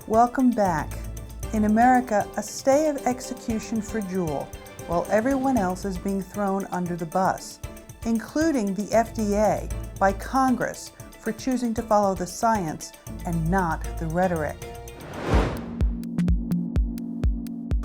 Welcome back. In America, a stay of execution for Juul, while everyone else is being thrown under the bus, including the FDA by Congress for choosing to follow the science and not the rhetoric.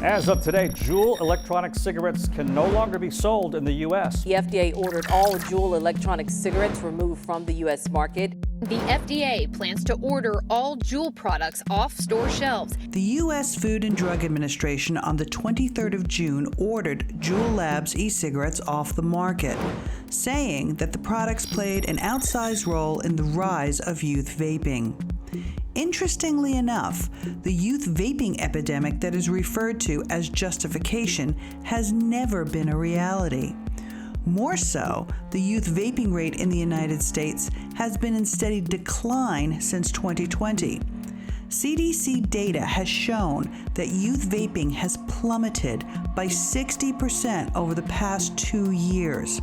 As of today, Juul electronic cigarettes can no longer be sold in the U.S. The FDA ordered all Juul electronic cigarettes removed from the U.S. market. The FDA plans to order all Juul products off store shelves. The U.S. Food and Drug Administration on the 23rd of June ordered Juul Labs e-cigarettes off the market, saying that the products played an outsized role in the rise of youth vaping. Interestingly enough, the youth vaping epidemic that is referred to as justification has never been a reality. More so, the youth vaping rate in the United States has been in steady decline since 2020. CDC data has shown that youth vaping has plummeted by 60% over the past 2 years.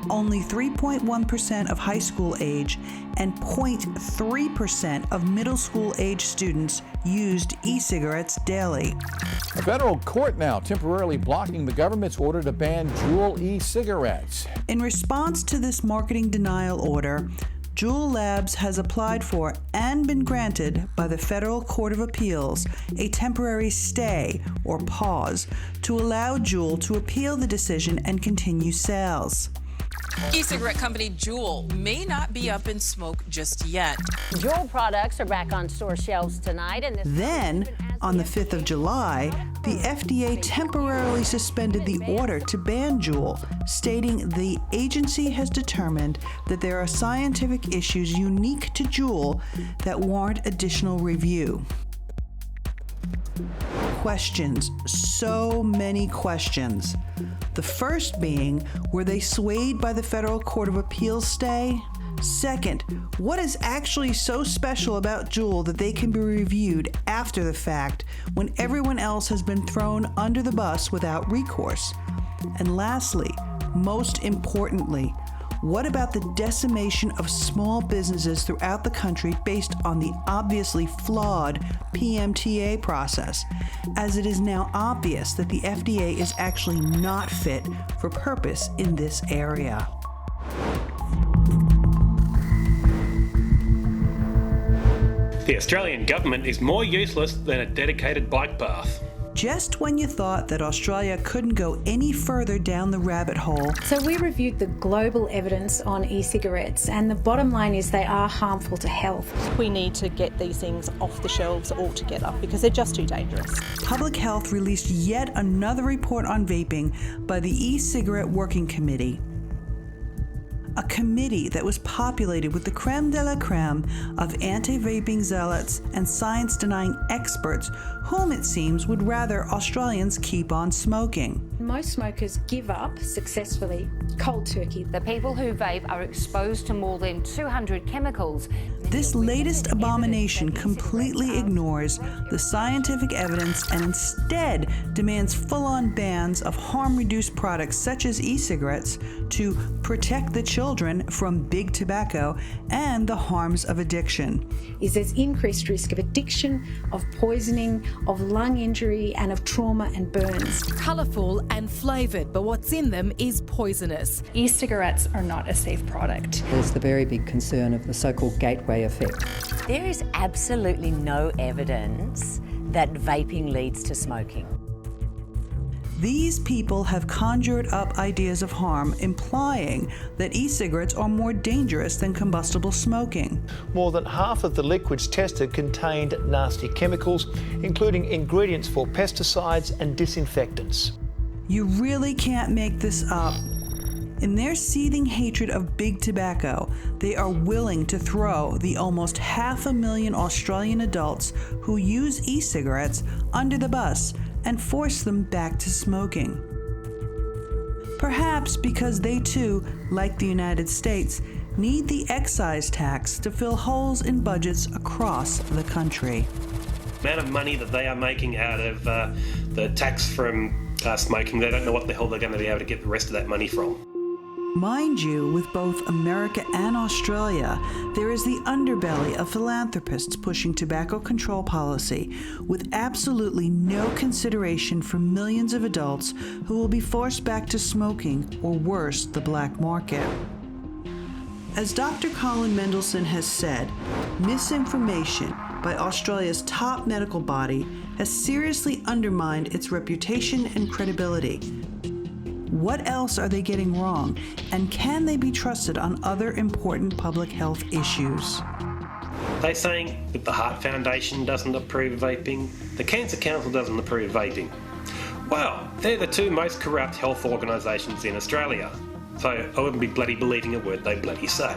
Only 3.1% of high school age and 0.3% of middle school age students used e-cigarettes daily. A federal court now temporarily blocking the government's order to ban Juul e-cigarettes. In response to this marketing denial order, Juul Labs has applied for and been granted by the Federal Court of Appeals a temporary stay or pause to allow Juul to appeal the decision and continue sales. E-cigarette company Juul may not be up in smoke just yet. Juul products are back on store shelves tonight. And then, on the 5th of July, the FDA temporarily suspended the order to ban Juul, stating the agency has determined that there are scientific issues unique to Juul that warrant additional review. Questions, so many questions. The first being, were they swayed by the Federal Court of Appeals stay? Second, what is actually so special about Juul that they can be reviewed after the fact when everyone else has been thrown under the bus without recourse? And lastly, most importantly, what about the decimation of small businesses throughout the country based on the obviously flawed PMTA process, as it is now obvious that the FDA is actually not fit for purpose in this area? The Australian government is more useless than a dedicated bike path. Just when you thought that Australia couldn't go any further down the rabbit hole. So we reviewed the global evidence on e-cigarettes, and the bottom line is they are harmful to health. We need to get these things off the shelves altogether because they're just too dangerous. Public Health released yet another report on vaping by the E-Cigarette Working Committee. A committee that was populated with the creme de la creme of anti-vaping zealots and science-denying experts whom it seems would rather Australians keep on smoking. Most smokers give up successfully cold turkey. The people who vape are exposed to more than 200 chemicals. This latest abomination completely ignores the scientific evidence and instead demands full-on bans of harm-reduced products such as e-cigarettes to protect the children from big tobacco and the harms of addiction. There's increased risk of addiction, of poisoning, of lung injury, and of trauma and burns. Colourful and flavoured, but what's in them is poisonous. E-cigarettes are not a safe product. There's the very big concern of the so-called gateway effect. There is absolutely no evidence that vaping leads to smoking. These people have conjured up ideas of harm, implying that e-cigarettes are more dangerous than combustible smoking. More than half of the liquids tested contained nasty chemicals, including ingredients for pesticides and disinfectants. You really can't make this up. In their seething hatred of big tobacco, they are willing to throw the almost 500,000 Australian adults who use e-cigarettes under the bus and force them back to smoking. Perhaps because they too, like the United States, need the excise tax to fill holes in budgets across the country. The amount of money that they are making out of the tax from smoking, they don't know what the hell they're going to be able to get the rest of that money from. Mind you, with both America and Australia, there is the underbelly of philanthropists pushing tobacco control policy with absolutely no consideration for millions of adults who will be forced back to smoking or worse, the black market. As Dr. Colin Mendelsohn has said, misinformation by Australia's top medical body has seriously undermined its reputation and credibility. What else are they getting wrong, and can they be trusted on other important public health issues? They're saying that the Heart Foundation doesn't approve vaping, the Cancer Council doesn't approve vaping. Well, they're the two most corrupt health organisations in Australia, so I wouldn't be bloody believing a word they bloody say.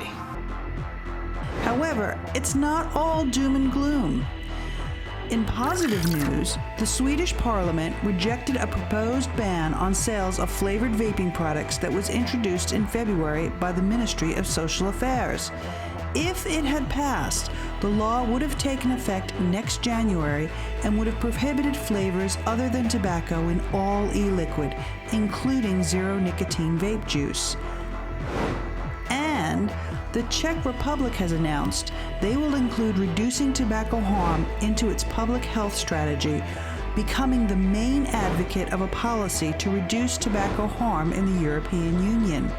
However, it's not all doom and gloom. In positive news, the Swedish Parliament rejected a proposed ban on sales of flavoured vaping products that was introduced in February by the Ministry of Social Affairs. If it had passed, the law would have taken effect next January and would have prohibited flavours other than tobacco in all e-liquid, including zero-nicotine vape juice. And the Czech Republic has announced they will include reducing tobacco harm into its public health strategy, becoming the main advocate of a policy to reduce tobacco harm in the European Union.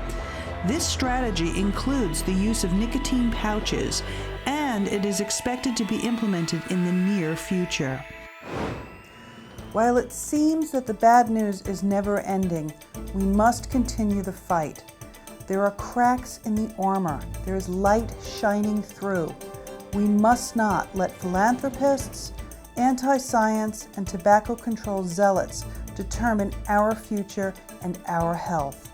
This strategy includes the use of nicotine pouches, and it is expected to be implemented in the near future. While it seems that the bad news is never ending, we must continue the fight. There are cracks in the armor. There is light shining through. We must not let philanthropists, anti-science, and tobacco control zealots determine our future and our health.